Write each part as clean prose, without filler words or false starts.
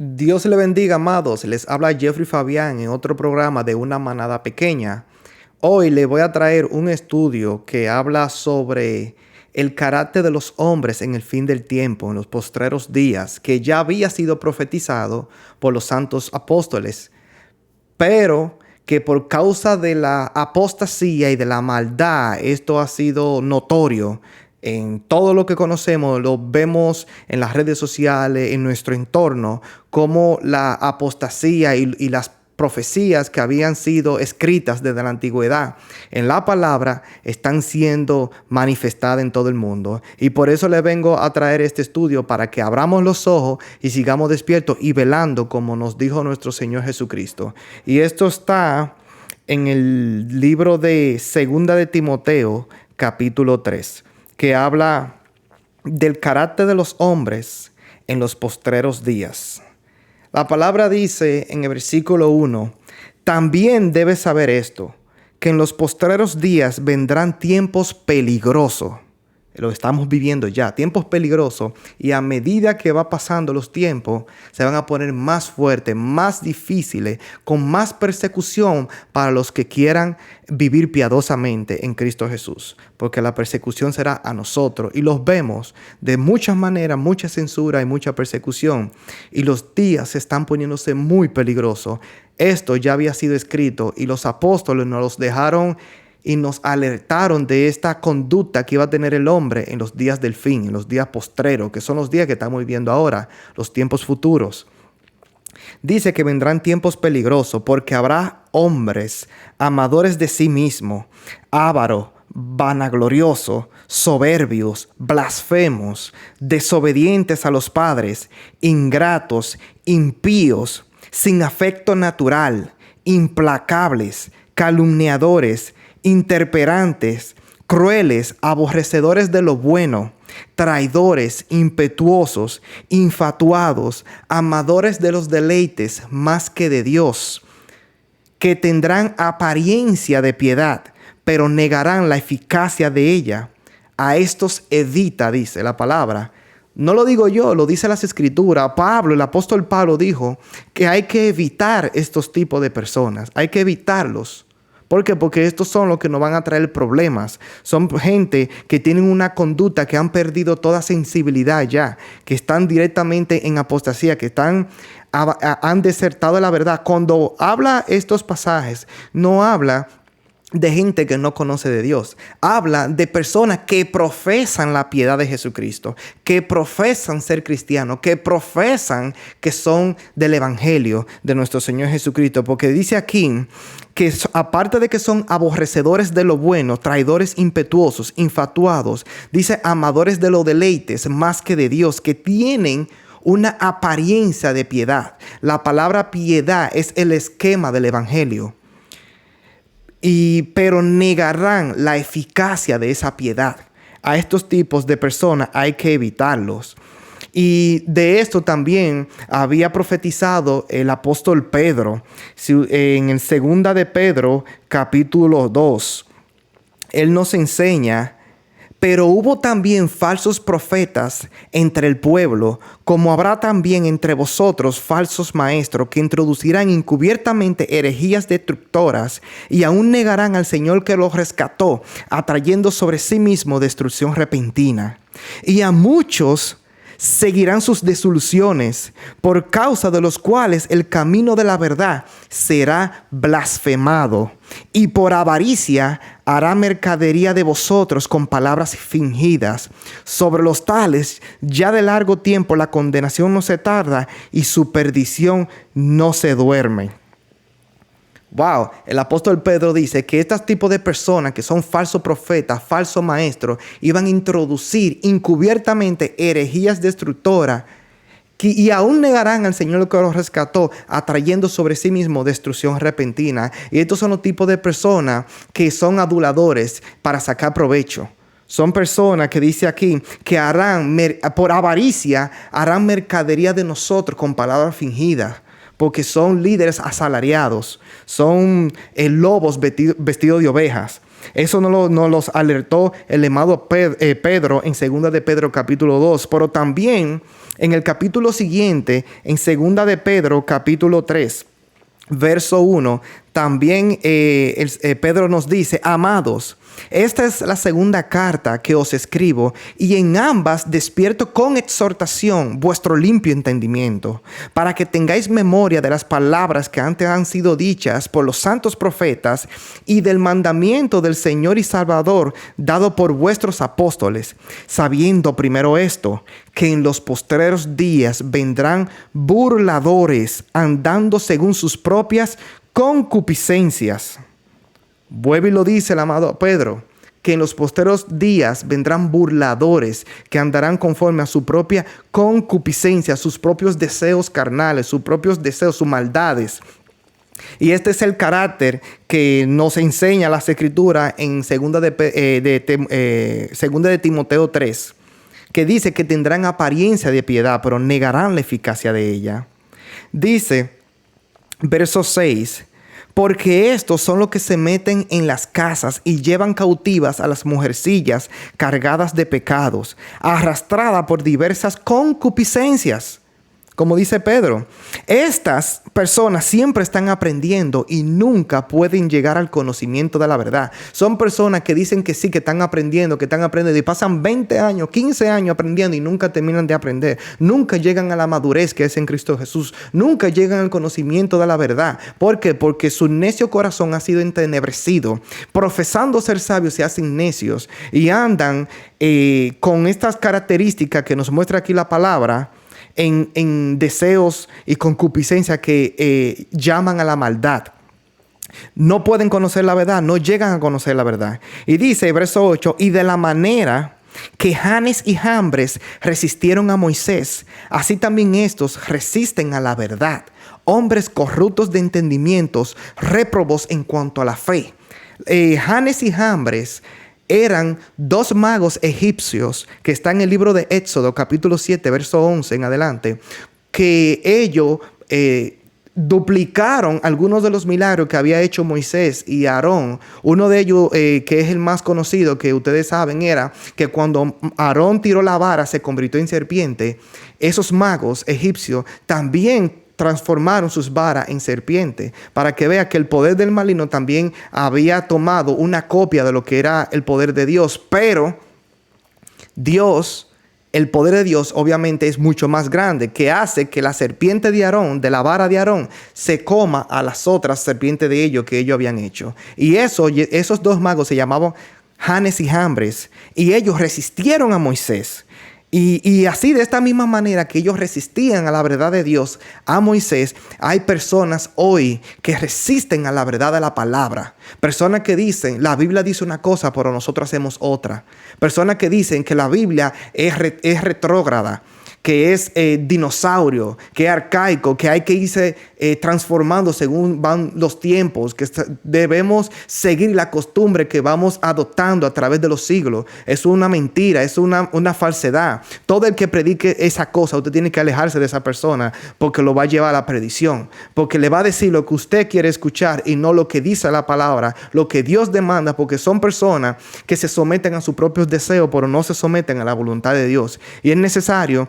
Dios le bendiga, amados. Les habla Jeffrey Fabián en otro programa de Una Manada Pequeña. Hoy les voy a traer un estudio que habla sobre el carácter de los hombres en el fin del tiempo, en los postreros días, que ya había sido profetizado por los santos apóstoles, pero que por causa de la apostasía y de la maldad, esto ha sido notorio en todo lo que conocemos, lo vemos en las redes sociales, en nuestro entorno, como la apostasía y las profecías que habían sido escritas desde la antigüedad en la palabra están siendo manifestadas en todo el mundo. Y por eso les vengo a traer este estudio para que abramos los ojos y sigamos despiertos y velando como nos dijo nuestro Señor Jesucristo. Y esto está en el libro de Segunda de Timoteo, capítulo 3, que habla del carácter de los hombres en los postreros días. La palabra dice en el versículo 1, también debes saber esto, que en los postreros días vendrán tiempos peligrosos. Lo estamos viviendo ya, tiempos peligrosos, y a medida que va pasando los tiempos, se van a poner más fuertes, más difíciles, con más persecución para los que quieran vivir piadosamente en Cristo Jesús, porque la persecución será a nosotros, y los vemos de muchas maneras, mucha censura y mucha persecución, y los días se están poniéndose muy peligrosos. Esto ya había sido escrito, y los apóstoles nos los dejaron y nos alertaron de esta conducta que iba a tener el hombre en los días del fin, en los días postreros, que son los días que estamos viviendo ahora, los tiempos futuros. Dice que vendrán tiempos peligrosos porque habrá hombres amadores de sí mismos, ávaros, vanagloriosos, soberbios, blasfemos, desobedientes a los padres, ingratos, impíos, sin afecto natural, implacables, calumniadores, intemperantes, crueles, aborrecedores de lo bueno, traidores, impetuosos, infatuados, amadores de los deleites más que de Dios, que tendrán apariencia de piedad, pero negarán la eficacia de ella. A estos evita, dice la palabra. No lo digo yo, lo dice las Escrituras. Pablo, el apóstol Pablo dijo que hay que evitar estos tipos de personas. Hay que evitarlos. ¿Por qué? Porque estos son los que nos van a traer problemas. Son gente que tienen una conducta, que han perdido toda sensibilidad ya, que están directamente en apostasía, que han desertado de la verdad. Cuando habla estos pasajes, no habla de gente que no conoce de Dios. Habla de personas que profesan la piedad de Jesucristo, que profesan ser cristianos, que profesan que son del evangelio de nuestro Señor Jesucristo. Porque dice aquí que aparte de que son aborrecedores de lo bueno, traidores, impetuosos, infatuados, dice amadores de los deleites más que de Dios, que tienen una apariencia de piedad. La palabra piedad es el esquema del evangelio. Pero negarán la eficacia de esa piedad. A estos tipos de personas hay que evitarlos. Y de esto también había profetizado el apóstol Pedro en el 2 de Pedro, capítulo 2. Él nos enseña: pero hubo también falsos profetas entre el pueblo, como habrá también entre vosotros falsos maestros que introducirán encubiertamente herejías destructoras y aún negarán al Señor que los rescató, atrayendo sobre sí mismo destrucción repentina. Y a muchos seguirán sus disoluciones, por causa de los cuales el camino de la verdad será blasfemado. Y por avaricia hará mercadería de vosotros con palabras fingidas. Sobre los tales, ya de largo tiempo la condenación no se tarda y su perdición no se duerme. Wow, el apóstol Pedro dice que estos tipos de personas que son falsos profetas, falsos maestros, iban a introducir encubiertamente herejías destructoras y aún negarán al Señor que los rescató, atrayendo sobre sí mismo destrucción repentina. Y estos son los tipos de personas que son aduladores para sacar provecho. Son personas que dice aquí que harán, por avaricia, harán mercadería de nosotros con palabras fingidas. porque son líderes asalariados, son lobos vestidos de ovejas. Eso no los alertó el amado Pedro en 2 de Pedro capítulo 2, pero también en el capítulo siguiente, en 2 de Pedro capítulo 3, verso 1, también Pedro nos dice: amados, esta es la segunda carta que os escribo, y en ambas despierto con exhortación vuestro limpio entendimiento, para que tengáis memoria de las palabras que antes han sido dichas por los santos profetas y del mandamiento del Señor y Salvador dado por vuestros apóstoles, sabiendo primero esto, que en los postreros días vendrán burladores, andando según sus propias concupiscencias. Vuelve y lo dice el amado Pedro, que en los posteros días vendrán burladores que andarán conforme a su propia concupiscencia, sus propios deseos carnales, sus propios deseos, sus maldades. Y este es el carácter que nos enseña las Escrituras en 2 de Timoteo 3, que dice que tendrán apariencia de piedad, pero negarán la eficacia de ella. Dice, verso 6, porque estos son los que se meten en las casas y llevan cautivas a las mujercillas cargadas de pecados, arrastradas por diversas concupiscencias. Como dice Pedro, estas personas siempre están aprendiendo y nunca pueden llegar al conocimiento de la verdad. Son personas que dicen que sí, que están aprendiendo y pasan 20 años, 15 años aprendiendo y nunca terminan de aprender. Nunca llegan a la madurez que es en Cristo Jesús. Nunca llegan al conocimiento de la verdad. ¿Por qué? Porque su necio corazón ha sido entenebrecido. Profesando ser sabios se hacen necios y andan con estas características que nos muestra aquí la palabra, en deseos y concupiscencia que llaman a la maldad. No pueden conocer la verdad, no llegan a conocer la verdad. Y dice, verso 8, y de la manera que Janes y Jambres resistieron a Moisés, así también estos resisten a la verdad. Hombres corruptos de entendimientos, réprobos en cuanto a la fe. Janes y Jambres eran dos magos egipcios que están en el libro de Éxodo, capítulo 7, verso 11 en adelante, que ellos duplicaron algunos de los milagros que había hecho Moisés y Aarón. Uno de ellos, que es el más conocido, que ustedes saben, era que cuando Aarón tiró la vara se convirtió en serpiente. Esos magos egipcios también transformaron sus varas en serpiente, para que vea que el poder del maligno también había tomado una copia de lo que era el poder de Dios. Pero Dios, el poder de Dios obviamente es mucho más grande, que hace que la serpiente de Aarón, de la vara de Aarón, se coma a las otras serpientes de ellos que ellos habían hecho. Y esos dos magos se llamaban Janes y Jambres, y ellos resistieron a Moisés. Y así, de esta misma manera que ellos resistían a la verdad de Dios, a Moisés, hay personas hoy que resisten a la verdad de la palabra. Personas que dicen, la Biblia dice una cosa, pero nosotros hacemos otra. Personas que dicen que la Biblia es retrógrada, que es dinosaurio, que es arcaico, que hay que irse transformando según van los tiempos, que debemos seguir la costumbre que vamos adoptando a través de los siglos. Es una mentira, es una falsedad. Todo el que predique esa cosa, usted tiene que alejarse de esa persona, porque lo va a llevar a la perdición, porque le va a decir lo que usted quiere escuchar y no lo que dice la palabra, lo que Dios demanda, porque son personas que se someten a sus propios deseos, pero no se someten a la voluntad de Dios. Y es necesario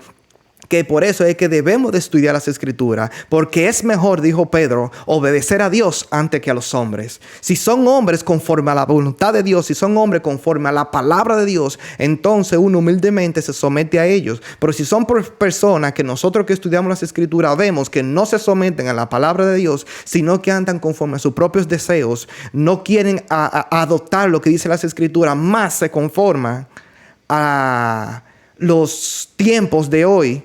que por eso es que debemos de estudiar las Escrituras, porque es mejor, dijo Pedro, obedecer a Dios antes que a los hombres. Si son hombres conforme a la voluntad de Dios, si son hombres conforme a la palabra de Dios, entonces uno humildemente se somete a ellos. Pero si son personas que nosotros que estudiamos las Escrituras vemos que no se someten a la palabra de Dios, sino que andan conforme a sus propios deseos, no quieren adoptar lo que dice las Escrituras, más se conforman a los tiempos de hoy,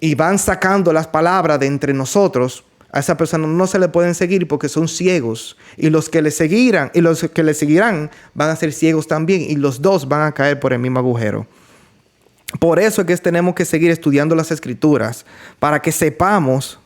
y van sacando las palabras de entre nosotros, a esa persona no se le pueden seguir porque son ciegos. Y los que le seguirán van a ser ciegos también. Y los dos van a caer por el mismo agujero. Por eso es que tenemos que seguir estudiando las Escrituras, para que sepamos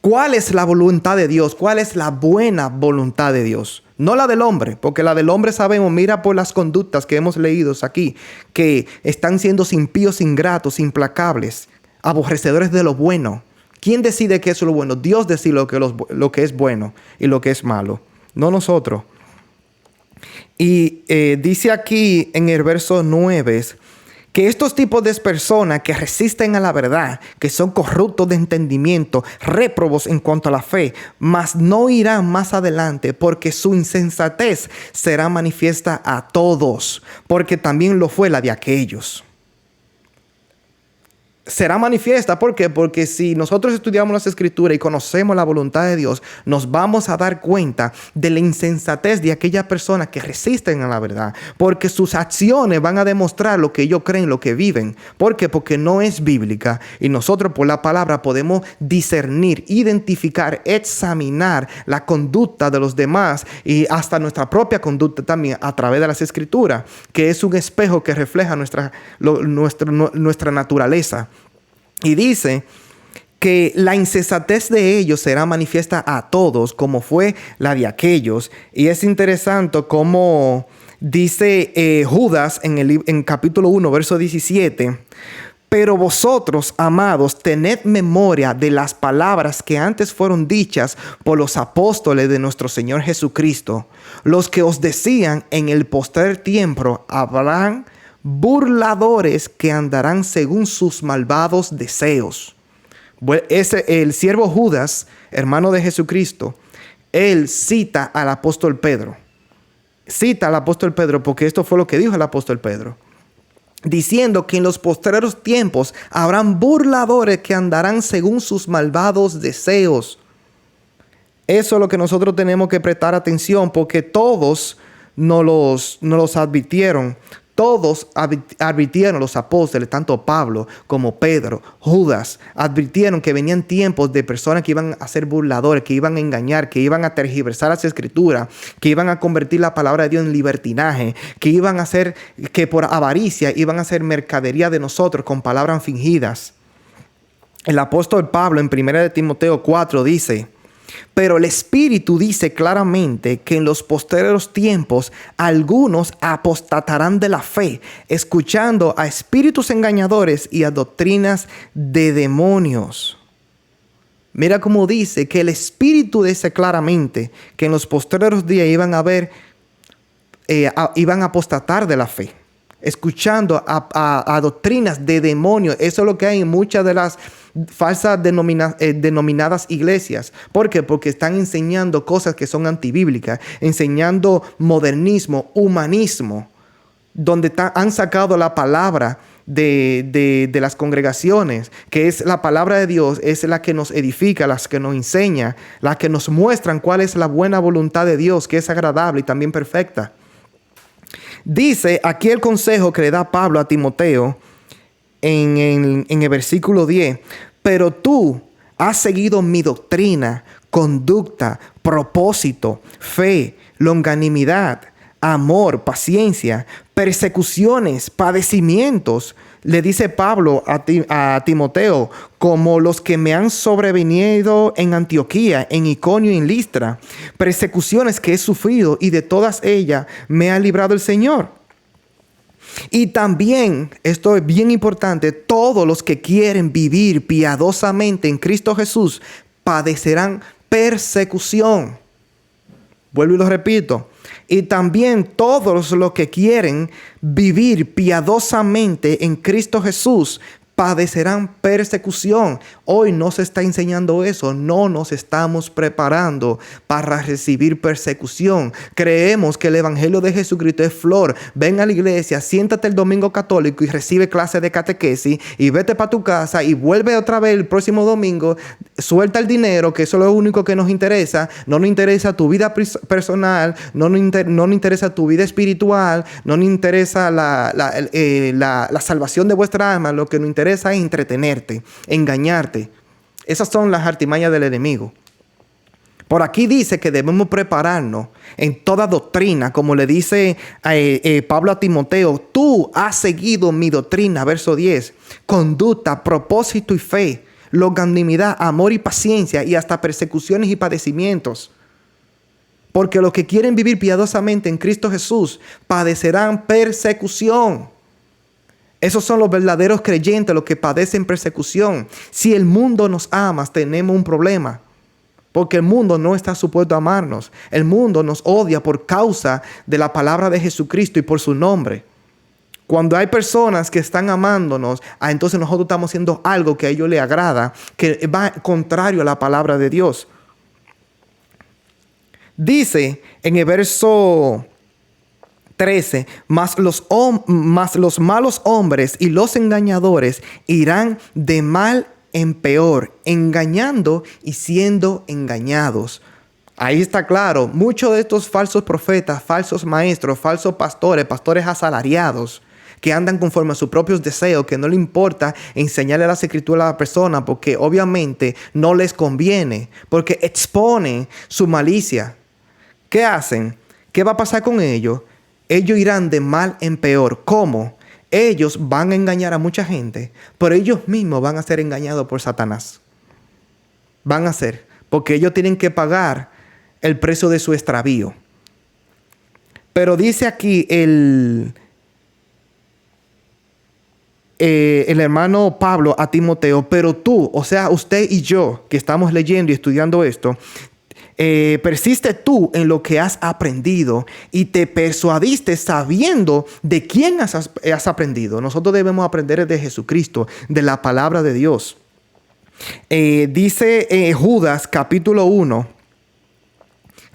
cuál es la voluntad de Dios, cuál es la buena voluntad de Dios. No la del hombre, porque la del hombre sabemos, mira por las conductas que hemos leído aquí, que están siendo impíos, ingratos, implacables, aborrecedores de lo bueno, ¿Quién decide qué es lo bueno? Dios decide lo que es bueno y lo que es malo, no nosotros. Y dice aquí en el verso 9 que estos tipos de personas que resisten a la verdad, que son corruptos de entendimiento, réprobos en cuanto a la fe, mas no irán más adelante, porque su insensatez será manifiesta a todos, porque también lo fue la de aquellos. Será manifiesta, ¿por qué? Porque si nosotros estudiamos las Escrituras y conocemos la voluntad de Dios, nos vamos a dar cuenta de la insensatez de aquellas personas que resisten a la verdad, porque sus acciones van a demostrar lo que ellos creen, lo que viven. ¿Por qué? Porque no es bíblica y nosotros por la palabra podemos discernir, identificar, examinar la conducta de los demás y hasta nuestra propia conducta también a través de las Escrituras, que es un espejo que refleja nuestra naturaleza. Y dice que la insensatez de ellos será manifiesta a todos, como fue la de aquellos. Y es interesante cómo dice Judas en capítulo 1, verso 17. Pero vosotros, amados, tened memoria de las palabras que antes fueron dichas por los apóstoles de nuestro Señor Jesucristo, los que os decían: en el postrer tiempo habrán burladores que andarán según sus malvados deseos. El siervo Judas, hermano de Jesucristo, él cita al apóstol Pedro. Cita al apóstol Pedro porque esto fue lo que dijo el apóstol Pedro, diciendo que en los postreros tiempos habrán burladores que andarán según sus malvados deseos. Eso es lo que nosotros tenemos que prestar atención, porque todos nos los advirtieron. Todos advirtieron, los apóstoles, tanto Pablo como Pedro, Judas, advirtieron que venían tiempos de personas que iban a ser burladores, que iban a engañar, que iban a tergiversar las Escrituras, que iban a convertir la palabra de Dios en libertinaje, que iban a hacer, que por avaricia iban a hacer mercadería de nosotros con palabras fingidas. El apóstol Pablo en 1 Timoteo 4 dice: pero el Espíritu dice claramente que en los postreros tiempos algunos apostatarán de la fe, escuchando a espíritus engañadores y a doctrinas de demonios. Mira cómo dice que el Espíritu dice claramente que en los postreros días iban a apostatar de la fe, escuchando a doctrinas de demonios. Eso es lo que hay en muchas de las falsas denominadas iglesias. ¿Por qué? Porque están enseñando cosas que son antibíblicas, enseñando modernismo, humanismo, donde han sacado la palabra de las congregaciones, que es la palabra de Dios, es la que nos edifica, la que nos enseña, la que nos muestran cuál es la buena voluntad de Dios, que es agradable y también perfecta. Dice aquí el consejo que le da Pablo a Timoteo en el versículo 10. Pero tú has seguido mi doctrina, conducta, propósito, fe, longanimidad, amor, paciencia, persecuciones, padecimientos. Le dice Pablo a Timoteo, como los que me han sobrevenido en Antioquía, en Iconio y en Listra, persecuciones que he sufrido, y de todas ellas me ha librado el Señor. Y también, esto es bien importante, todos los que quieren vivir piadosamente en Cristo Jesús padecerán persecución. Vuelvo y lo repito. Y también todos los que quieren vivir piadosamente en Cristo Jesús padecerán persecución. Hoy no se está enseñando eso. No nos estamos preparando para recibir persecución. Creemos que el evangelio de Jesucristo es flor. Ven a la iglesia, siéntate el domingo católico y recibe clase de catequesis y vete para tu casa y vuelve otra vez el próximo domingo. Suelta el dinero, que eso es lo único que nos interesa. No nos interesa tu vida personal, no nos interesa tu vida espiritual, no nos interesa la salvación de vuestra alma. Lo que nos interesa es entretenerte, engañarte. Esas son las artimañas del enemigo. Por aquí dice que debemos prepararnos en toda doctrina, como le dice Pablo a Timoteo: tú has seguido mi doctrina, verso 10, conducta, propósito y fe, longanimidad, amor y paciencia, y hasta persecuciones y padecimientos. Porque los que quieren vivir piadosamente en Cristo Jesús padecerán persecución. Esos son los verdaderos creyentes, los que padecen persecución. Si el mundo nos ama, tenemos un problema. Porque el mundo no está supuesto a amarnos. El mundo nos odia por causa de la palabra de Jesucristo y por su nombre. Cuando hay personas que están amándonos, entonces nosotros estamos haciendo algo que a ellos les agrada, que va contrario a la palabra de Dios. Dice en el verso 13, mas los malos hombres y los engañadores irán de mal en peor, engañando y siendo engañados. Ahí está claro, muchos de estos falsos profetas, falsos maestros, falsos pastores, pastores asalariados, que andan conforme a sus propios deseos, que no le importa enseñarle las escrituras a la persona porque obviamente no les conviene, porque exponen su malicia. ¿Qué hacen? ¿Qué va a pasar con ellos? Ellos irán de mal en peor. ¿Cómo? Ellos van a engañar a mucha gente, pero ellos mismos van a ser engañados por Satanás. Van a ser, porque ellos tienen que pagar el precio de su extravío. Pero dice aquí el hermano Pablo a Timoteo, pero tú, o sea, usted y yo que estamos leyendo y estudiando esto, persiste tú en lo que has aprendido y te persuadiste sabiendo de quién has aprendido. Nosotros debemos aprender de Jesucristo, de la palabra de Dios. Dice Judas capítulo 1,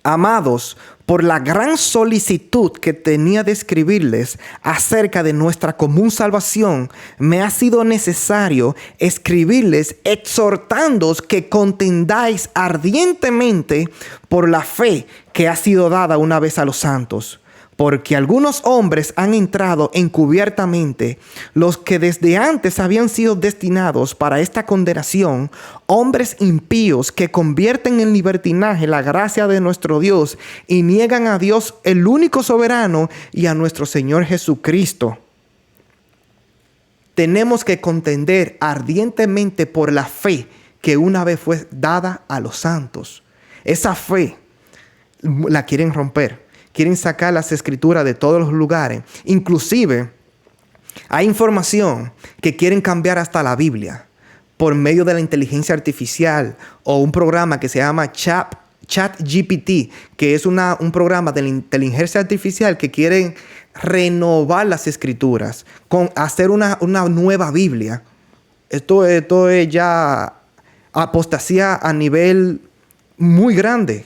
amados, por la gran solicitud que tenía de escribirles acerca de nuestra común salvación, me ha sido necesario escribirles exhortándoos que contendáis ardientemente por la fe que ha sido dada una vez a los santos. Porque algunos hombres han entrado encubiertamente, los que desde antes habían sido destinados para esta condenación, hombres impíos que convierten en libertinaje la gracia de nuestro Dios y niegan a Dios el único soberano y a nuestro Señor Jesucristo. Tenemos que contender ardientemente por la fe que una vez fue dada a los santos. Esa fe la quieren romper. Quieren sacar las escrituras de todos los lugares. Inclusive, hay información que quieren cambiar hasta la Biblia por medio de la inteligencia artificial o un programa que se llama ChatGPT, que es un programa de la inteligencia artificial que quieren renovar las escrituras, hacer una nueva Biblia. Esto es ya apostasía a nivel muy grande.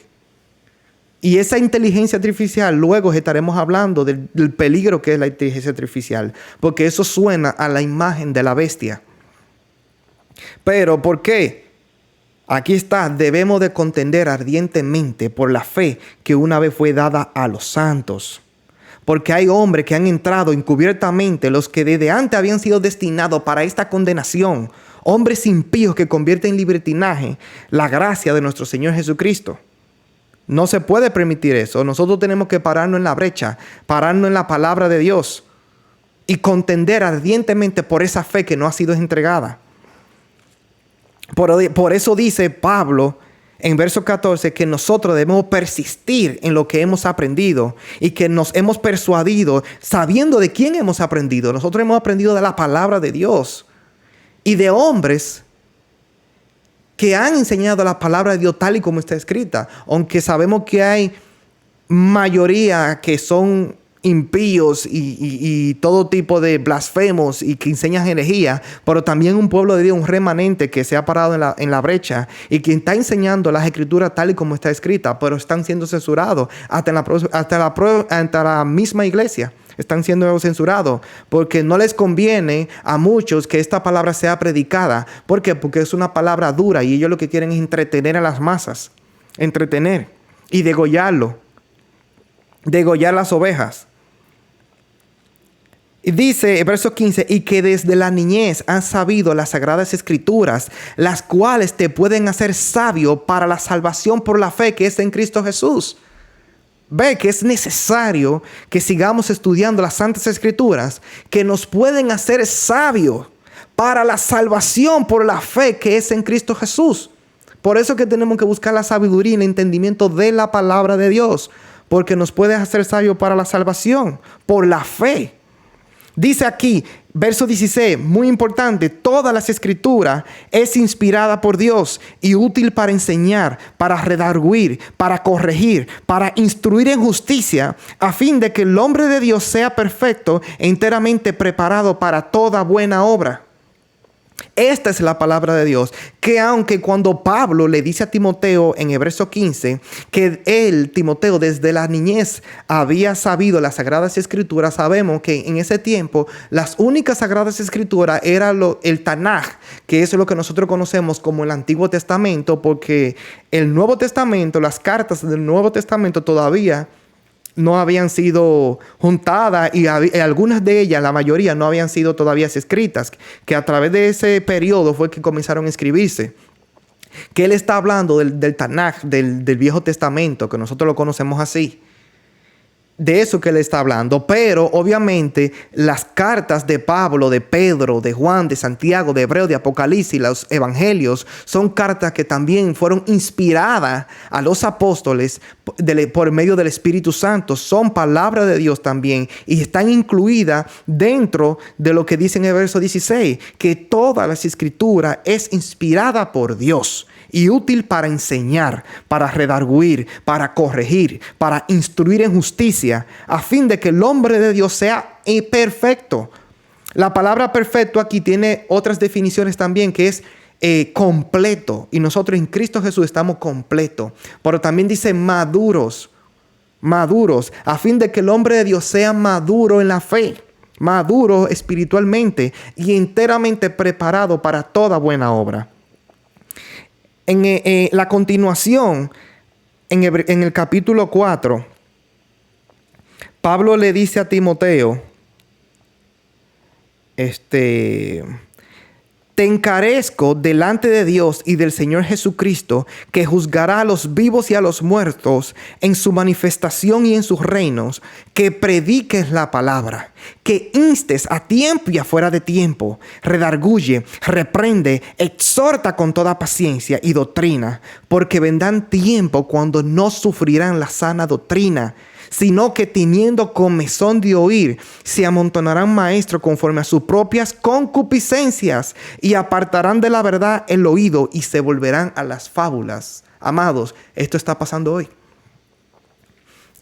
Y esa inteligencia artificial, luego estaremos hablando del peligro que es la inteligencia artificial, porque eso suena a la imagen de la bestia. Pero, ¿por qué? Aquí está, debemos de contender ardientemente por la fe que una vez fue dada a los santos. Porque hay hombres que han entrado encubiertamente, los que desde antes habían sido destinados para esta condenación. Hombres impíos que convierten en libertinaje la gracia de nuestro Señor Jesucristo. No se puede permitir eso. Nosotros tenemos que pararnos en la brecha, pararnos en la palabra de Dios y contender ardientemente por esa fe que no ha sido entregada. Por eso dice Pablo en verso 14 que nosotros debemos persistir en lo que hemos aprendido y que nos hemos persuadido sabiendo de quién hemos aprendido. Nosotros hemos aprendido de la palabra de Dios y de hombres que han enseñado la palabra de Dios tal y como está escrita, aunque sabemos que hay mayoría que son impíos y todo tipo de blasfemos y que enseñan herejía, pero también un pueblo de Dios, un remanente que se ha parado en la brecha y que está enseñando las escrituras tal y como está escrita, pero están siendo censurados hasta la misma iglesia. Están siendo censurados porque no les conviene a muchos que esta palabra sea predicada. ¿Por qué? Porque es una palabra dura y ellos lo que quieren es entretener a las masas. Entretener y degollar las ovejas. Y dice el verso 15, y que desde la niñez han sabido las sagradas escrituras, las cuales te pueden hacer sabio para la salvación por la fe que es en Cristo Jesús. Ve que es necesario que sigamos estudiando las Santas Escrituras que nos pueden hacer sabios para la salvación por la fe que es en Cristo Jesús. Por eso que tenemos que buscar la sabiduría y el entendimiento de la palabra de Dios, porque nos puede hacer sabios para la salvación por la fe. Dice aquí, Verso 16, muy importante, todas las escrituras es inspirada por Dios y útil para enseñar, para redarguir, para corregir, para instruir en justicia, a fin de que el hombre de Dios sea perfecto e enteramente preparado para toda buena obra. Esta es la palabra de Dios, que aunque cuando Pablo le dice a Timoteo en Hebreos 15 que él, Timoteo, desde la niñez había sabido las Sagradas Escrituras, sabemos que en ese tiempo las únicas Sagradas Escrituras era el Tanaj, que es lo que nosotros conocemos como el Antiguo Testamento, porque el Nuevo Testamento, las cartas del Nuevo Testamento todavía no habían sido juntadas y algunas de ellas, la mayoría, no habían sido todavía escritas, que a través de ese periodo fue que comenzaron a escribirse. Que él está hablando del Tanaj, del Viejo Testamento, que nosotros lo conocemos así. De eso que él está hablando, pero obviamente las cartas de Pablo, de Pedro, de Juan, de Santiago, de Hebreo, de Apocalipsis, los evangelios, son cartas que también fueron inspiradas a los apóstoles por medio del Espíritu Santo. Son palabra de Dios también y están incluidas dentro de lo que dice en el verso 16, que toda la escritura es inspirada por Dios y útil para enseñar, para redarguir, para corregir, para instruir en justicia, a fin de que el hombre de Dios sea perfecto. La palabra perfecto aquí tiene otras definiciones también, que es completo. Y nosotros en Cristo Jesús estamos completos. Pero también dice maduros, a fin de que el hombre de Dios sea maduro en la fe, maduro espiritualmente y enteramente preparado para toda buena obra. En la continuación, en el capítulo 4, Pablo le dice a Timoteo, te encarezco delante de Dios y del Señor Jesucristo, que juzgará a los vivos y a los muertos en su manifestación y en sus reinos, que prediques la palabra, que instes a tiempo y afuera de tiempo, redarguye, reprende, exhorta con toda paciencia y doctrina, porque vendrán tiempo cuando no sufrirán la sana doctrina, sino que teniendo comezón de oír, se amontonarán maestros conforme a sus propias concupiscencias y apartarán de la verdad el oído y se volverán a las fábulas. Amados, esto está pasando hoy.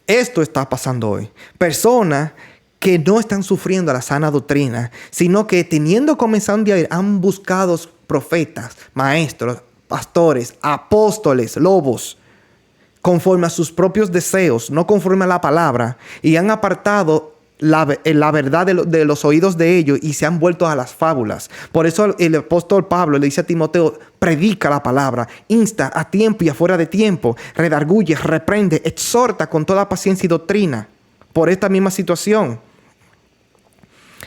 Esto está pasando hoy. Personas que no están sufriendo la sana doctrina, sino que teniendo comezón de oír, han buscado profetas, maestros, pastores, apóstoles, lobos, conforme a sus propios deseos, no conforme a la palabra, y han apartado la verdad de los oídos de ellos y se han vuelto a las fábulas. Por eso el apóstol Pablo le dice a Timoteo, predica la palabra, insta a tiempo y afuera de tiempo, redarguye, reprende, exhorta con toda paciencia y doctrina. Por esta misma situación,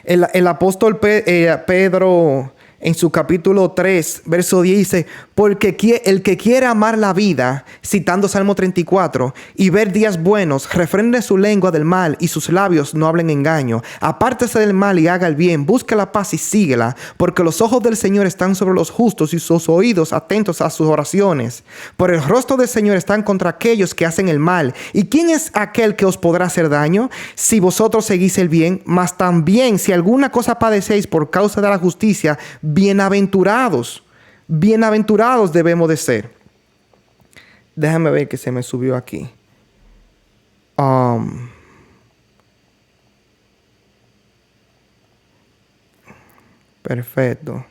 el apóstol Pedro, en su capítulo 3, verso 10, dice, porque el que quiere amar la vida, citando Salmo 34, y ver días buenos, refrene su lengua del mal y sus labios no hablen engaño. Apártese del mal y haga el bien, busque la paz y síguela, porque los ojos del Señor están sobre los justos y sus oídos atentos a sus oraciones. Por el rostro del Señor están contra aquellos que hacen el mal. ¿Y quién es aquel que os podrá hacer daño? Si vosotros seguís el bien, mas también si alguna cosa padecéis por causa de la justicia, bienaventurados debemos de ser. Déjame ver que se me subió aquí. Perfecto.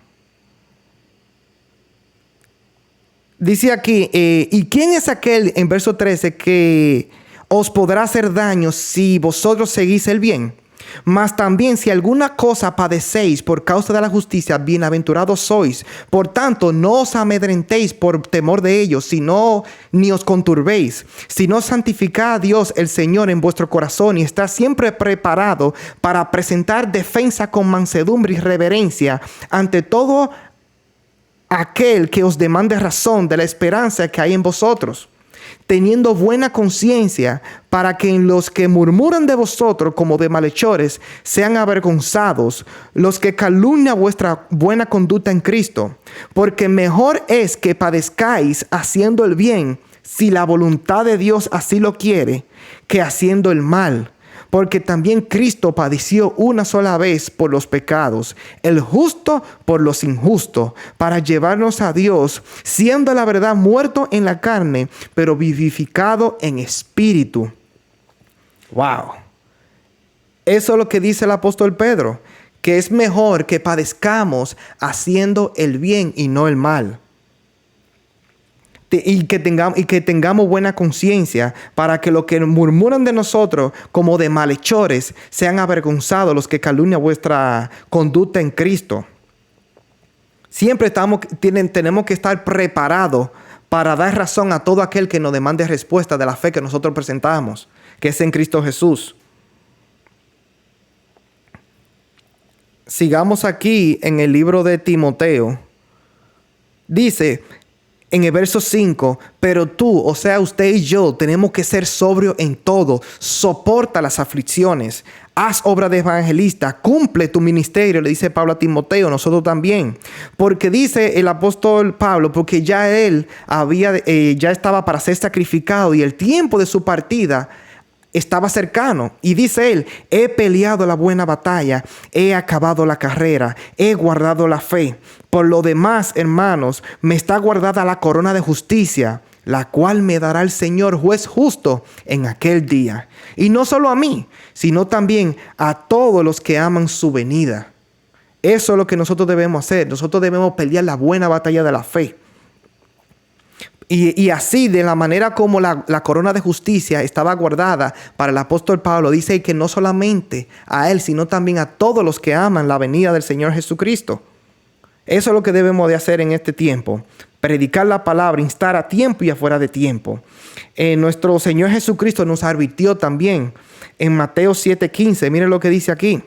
Dice aquí, ¿y quién es aquel, en verso 13, que os podrá hacer daño si vosotros seguís el bien? Mas también si alguna cosa padecéis por causa de la justicia, bienaventurados sois. Por tanto, no os amedrentéis por temor de ellos, sino ni os conturbéis, sino santificad a Dios el Señor en vuestro corazón y está siempre preparado para presentar defensa con mansedumbre y reverencia ante todo aquel que os demande razón de la esperanza que hay en vosotros, teniendo buena conciencia, para que en los que murmuran de vosotros como de malhechores sean avergonzados los que calumnian vuestra buena conducta en Cristo. Porque mejor es que padezcáis haciendo el bien, si la voluntad de Dios así lo quiere, que haciendo el mal. porque también Cristo padeció una sola vez por los pecados, el justo por los injustos, para llevarnos a Dios, siendo la verdad muerto en la carne, pero vivificado en espíritu. Wow. Eso es lo que dice el apóstol Pedro, que es mejor que padezcamos haciendo el bien y no el mal. Y que tengamos buena conciencia, para que los que murmuran de nosotros como de malhechores sean avergonzados los que calumnian vuestra conducta en Cristo. Siempre tenemos que estar preparados para dar razón a todo aquel que nos demande respuesta de la fe que nosotros presentamos, que es en Cristo Jesús. Sigamos aquí en el libro de Timoteo. Dice en el verso 5, pero tú, o sea, usted y yo, tenemos que ser sobrios en todo. Soporta las aflicciones. Haz obra de evangelista. Cumple tu ministerio, le dice Pablo a Timoteo, nosotros también. Porque dice el apóstol Pablo, porque ya él ya estaba para ser sacrificado y el tiempo de su partida estaba cercano. Y dice él, he peleado la buena batalla, he acabado la carrera, he guardado la fe. Por lo demás, hermanos, me está guardada la corona de justicia, la cual me dará el Señor juez justo en aquel día. Y no solo a mí, sino también a todos los que aman su venida. Eso es lo que nosotros debemos hacer. Nosotros debemos pelear la buena batalla de la fe. Y así, de la manera como la corona de justicia estaba guardada para el apóstol Pablo, dice que no solamente a él, sino también a todos los que aman la venida del Señor Jesucristo. Eso es lo que debemos de hacer en este tiempo. Predicar la palabra, instar a tiempo y afuera de tiempo. Nuestro Señor Jesucristo nos advirtió también en Mateo 7:15. Miren lo que dice aquí.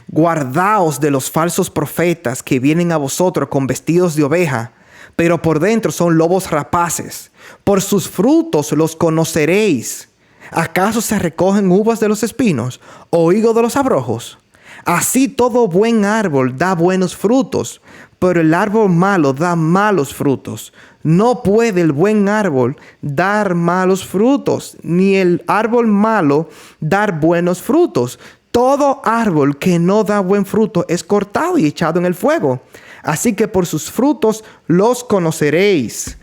Guardaos de los falsos profetas que vienen a vosotros con vestidos de oveja, pero por dentro son lobos rapaces. Por sus frutos los conoceréis. ¿Acaso se recogen uvas de los espinos o higos de los abrojos? Así todo buen árbol da buenos frutos, pero el árbol malo da malos frutos. No puede el buen árbol dar malos frutos, ni el árbol malo dar buenos frutos. Todo árbol que no da buen fruto es cortado y echado en el fuego. Así que por sus frutos los conoceréis.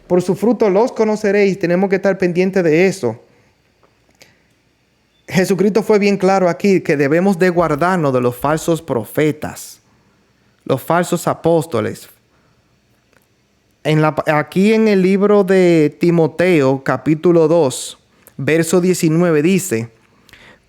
Por sus frutos los conoceréis. Tenemos que estar pendientes de eso. Jesucristo fue bien claro aquí que debemos de guardarnos de los falsos profetas, los falsos apóstoles. Aquí en el libro de Timoteo, capítulo 2, verso 19 dice: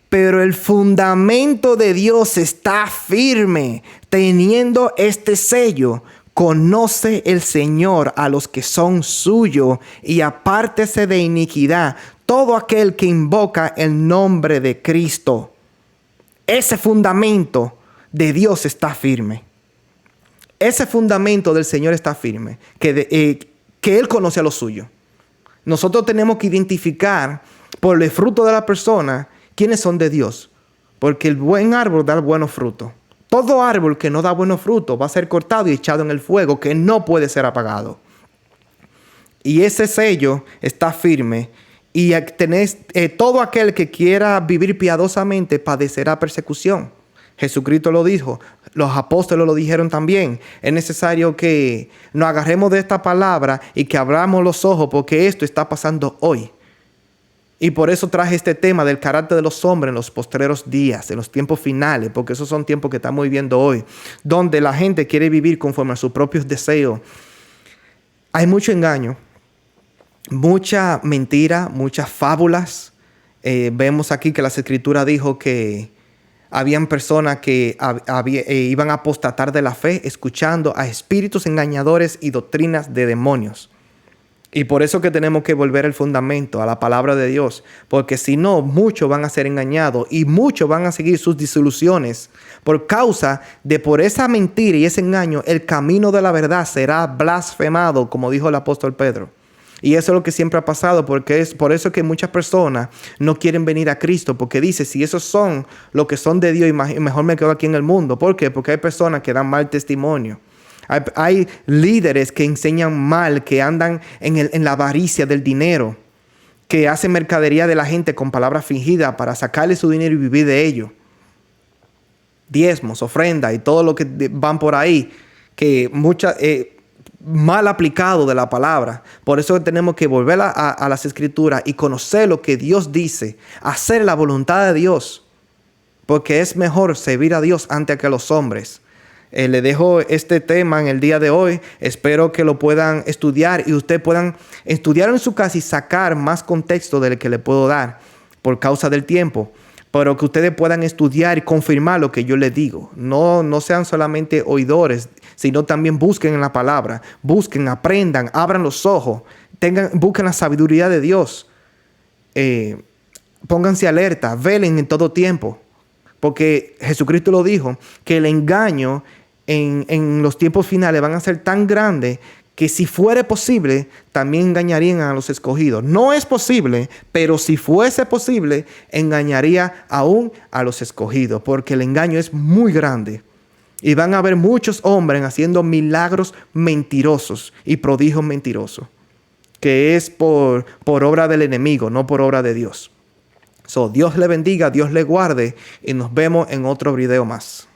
pero el fundamento de Dios está firme, teniendo este sello: conoce el Señor a los que son suyos, y apártese de iniquidad todo aquel que invoca el nombre de Cristo. Ese fundamento de Dios está firme. Ese fundamento del Señor está firme, que Él conoce a los suyos. Nosotros tenemos que identificar por el fruto de la persona quiénes son de Dios, porque el buen árbol da buenos frutos. Todo árbol que no da buenos frutos va a ser cortado y echado en el fuego, que no puede ser apagado. Y ese sello está firme. Y todo aquel que quiera vivir piadosamente padecerá persecución. Jesucristo lo dijo, los apóstoles lo dijeron también. Es necesario que nos agarremos de esta palabra y que abramos los ojos, porque esto está pasando hoy. Y por eso traje este tema del carácter de los hombres en los postreros días, en los tiempos finales, porque esos son tiempos que estamos viviendo hoy, donde la gente quiere vivir conforme a sus propios deseos. Hay mucho engaño, mucha mentira, muchas fábulas. Vemos aquí que las Escrituras dijo que habían personas que iban a apostatar de la fe escuchando a espíritus engañadores y doctrinas de demonios. Y por eso que tenemos que volver al fundamento, a la palabra de Dios. Porque si no, muchos van a ser engañados y muchos van a seguir sus disoluciones. Por causa de por esa mentira y ese engaño, el camino de la verdad será blasfemado, como dijo el apóstol Pedro. Y eso es lo que siempre ha pasado, porque es por eso que muchas personas no quieren venir a Cristo, porque dice, si esos son los que son de Dios, mejor me quedo aquí en el mundo. ¿Por qué? Porque hay personas que dan mal testimonio. Hay líderes que enseñan mal, que andan en la avaricia del dinero. que hacen mercadería de la gente con palabras fingidas para sacarle su dinero y vivir de ello. Diezmos, ofrenda y todo lo que van por ahí, que mal aplicado de la palabra. Por eso tenemos que volver a las escrituras y conocer lo que Dios dice, hacer la voluntad de Dios, porque es mejor servir a Dios antes que a los hombres. Le dejo este tema en el día de hoy. Espero que lo puedan estudiar y ustedes puedan estudiar en su casa y sacar más contexto del que le puedo dar por causa del tiempo. Pero que ustedes puedan estudiar y confirmar lo que yo les digo. No sean solamente oidores, sino también busquen en la palabra. Busquen, aprendan, abran los ojos. Busquen la sabiduría de Dios. Pónganse alerta, velen en todo tiempo. Porque Jesucristo lo dijo, que el engaño en los tiempos finales van a ser tan grandes que si fuera posible, también engañarían a los escogidos. No es posible, pero si fuese posible, engañaría aún a los escogidos, porque el engaño es muy grande. Y van a haber muchos hombres haciendo milagros mentirosos y prodigios mentirosos, que es por obra del enemigo, no por obra de Dios. Dios le bendiga, Dios le guarde y nos vemos en otro video más.